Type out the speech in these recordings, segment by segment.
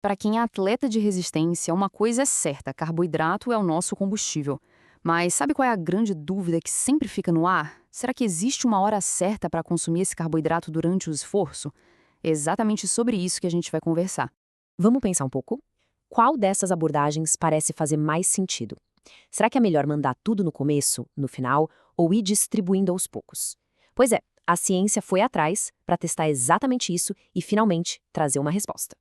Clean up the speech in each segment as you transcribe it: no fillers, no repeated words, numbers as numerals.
Para quem é atleta de resistência, uma coisa é certa: carboidrato é o nosso combustível. Mas sabe qual é a grande dúvida que sempre fica no ar? Será que existe uma hora certa para consumir esse carboidrato durante o esforço? É exatamente sobre isso que a gente vai conversar. Vamos pensar um pouco? Qual dessas abordagens parece fazer mais sentido? Será que é melhor mandar tudo no começo, no final, ou ir distribuindo aos poucos? Pois é, a ciência foi atrás para testar exatamente isso e, finalmente, trazer uma resposta.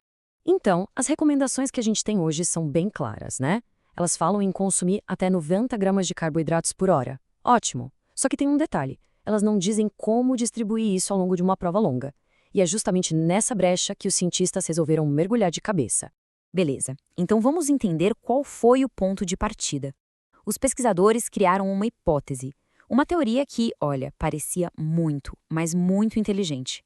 Então, as recomendações que a gente tem hoje são bem claras, né? Elas falam em consumir até 90 gramas de carboidratos por hora. Ótimo! Só que tem um detalhe: elas não dizem como distribuir isso ao longo de uma prova longa. E é justamente nessa brecha que os cientistas resolveram mergulhar de cabeça. Beleza, então vamos entender qual foi o ponto de partida. Os pesquisadores criaram uma hipótese, uma teoria que, olha, parecia muito, mas muito inteligente.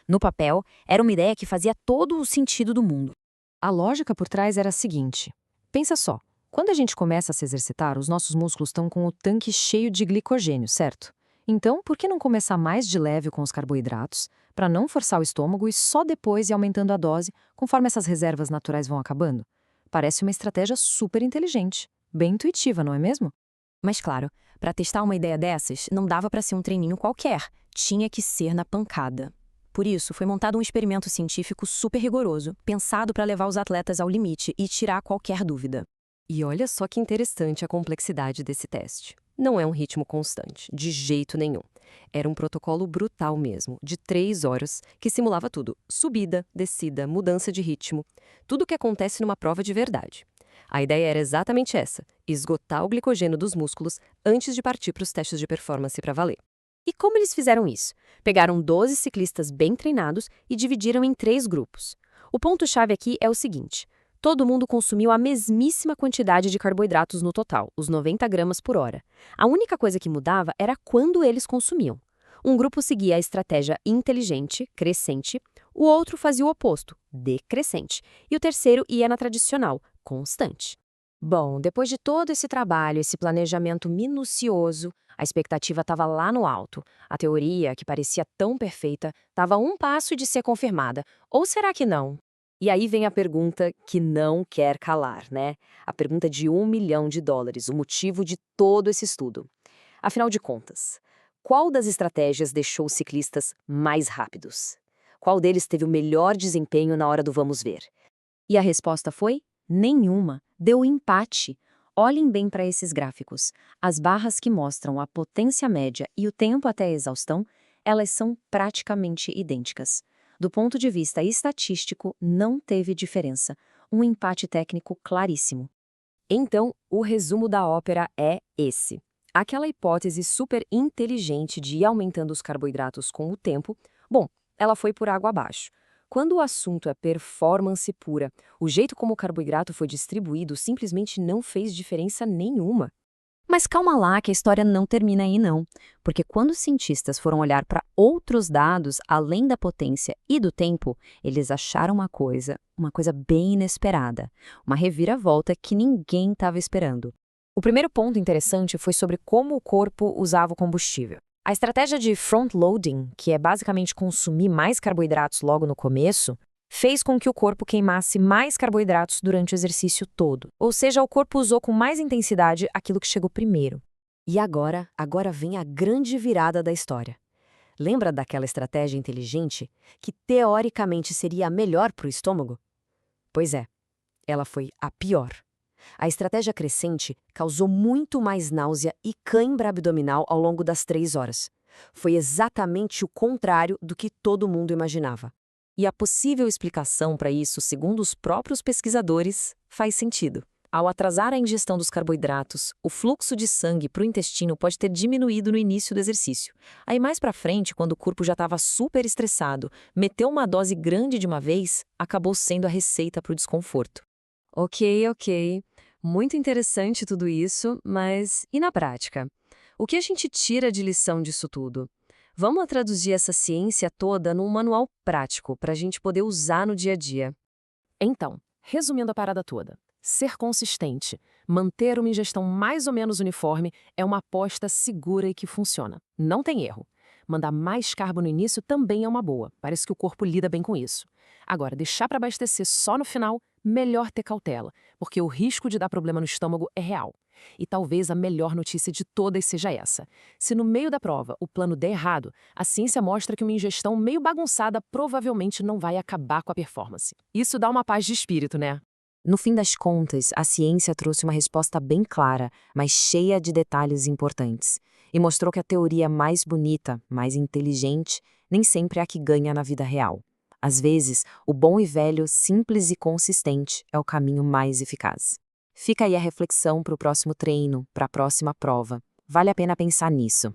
No papel, era uma ideia que fazia todo o sentido do mundo. A lógica por trás era a seguinte: pensa só, quando a gente começa a se exercitar, os nossos músculos estão com o tanque cheio de glicogênio, certo? Então, por que não começar mais de leve com os carboidratos, para não forçar o estômago e só depois ir aumentando a dose conforme essas reservas naturais vão acabando? Parece uma estratégia super inteligente, bem intuitiva, não é mesmo? Mas claro, para testar uma ideia dessas, não dava para ser um treininho qualquer, tinha que ser na pancada. Por isso, foi montado um experimento científico super rigoroso, pensado para levar os atletas ao limite e tirar qualquer dúvida. E olha só que interessante a complexidade desse teste. Não é um ritmo constante, de jeito nenhum. Era um protocolo brutal mesmo, de 3 horas, que simulava tudo: subida, descida, mudança de ritmo. Tudo o que acontece numa prova de verdade. A ideia era exatamente essa: esgotar o glicogênio dos músculos antes de partir para os testes de performance para valer. E como eles fizeram isso? Pegaram 12 ciclistas bem treinados e dividiram em 3 grupos. O ponto-chave aqui é o seguinte: todo mundo consumiu a mesmíssima quantidade de carboidratos no total, os 90 gramas por hora. A única coisa que mudava era quando eles consumiam. Um grupo seguia a estratégia inteligente, crescente, o outro fazia o oposto, decrescente, e o terceiro ia na tradicional, constante. Bom, depois de todo esse trabalho, esse planejamento minucioso, a expectativa estava lá no alto. A teoria, que parecia tão perfeita, estava a um passo de ser confirmada. Ou será que não? E aí vem a pergunta que não quer calar, né? A pergunta de US$ 1 milhão, o motivo de todo esse estudo. Afinal de contas, qual das estratégias deixou os ciclistas mais rápidos? Qual deles teve o melhor desempenho na hora do vamos ver? E a resposta foi: nenhuma. Deu empate. Olhem bem para esses gráficos. As barras que mostram a potência média e o tempo até a exaustão, elas são praticamente idênticas. Do ponto de vista estatístico, não teve diferença. Um empate técnico claríssimo. Então, o resumo da ópera é esse. Aquela hipótese super inteligente de ir aumentando os carboidratos com o tempo, bom, ela foi por água abaixo. Quando o assunto é performance pura, o jeito como o carboidrato foi distribuído simplesmente não fez diferença nenhuma. Mas calma lá, que a história não termina aí não. Porque quando os cientistas foram olhar para outros dados além da potência e do tempo, eles acharam uma coisa bem inesperada. Uma reviravolta que ninguém estava esperando. O primeiro ponto interessante foi sobre como o corpo usava o combustível. A estratégia de front-loading, que é basicamente consumir mais carboidratos logo no começo, fez com que o corpo queimasse mais carboidratos durante o exercício todo. Ou seja, o corpo usou com mais intensidade aquilo que chegou primeiro. E agora vem a grande virada da história. Lembra daquela estratégia inteligente que teoricamente seria a melhor para o estômago? Pois é, ela foi a pior. A estratégia crescente causou muito mais náusea e cãibra abdominal ao longo das 3 horas. Foi exatamente o contrário do que todo mundo imaginava. E a possível explicação para isso, segundo os próprios pesquisadores, faz sentido. Ao atrasar a ingestão dos carboidratos, o fluxo de sangue para o intestino pode ter diminuído no início do exercício. Aí mais para frente, quando o corpo já estava super estressado, meter uma dose grande de uma vez acabou sendo a receita para o desconforto. Ok. Muito interessante tudo isso, mas e na prática? O que a gente tira de lição disso tudo? Vamos traduzir essa ciência toda num manual prático para a gente poder usar no dia a dia. Então, resumindo a parada toda, ser consistente, manter uma ingestão mais ou menos uniforme é uma aposta segura e que funciona. Não tem erro. Mandar mais carbo no início também é uma boa, parece que o corpo lida bem com isso. Agora, deixar para abastecer só no final melhor ter cautela, porque o risco de dar problema no estômago é real. E talvez a melhor notícia de todas seja essa. Se no meio da prova o plano der errado, a ciência mostra que uma ingestão meio bagunçada provavelmente não vai acabar com a performance. Isso dá uma paz de espírito, né? No fim das contas, a ciência trouxe uma resposta bem clara, mas cheia de detalhes importantes. E mostrou que a teoria mais bonita, mais inteligente, nem sempre é a que ganha na vida real. Às vezes, o bom e velho, simples e consistente é o caminho mais eficaz. Fica aí a reflexão para o próximo treino, para a próxima prova. Vale a pena pensar nisso.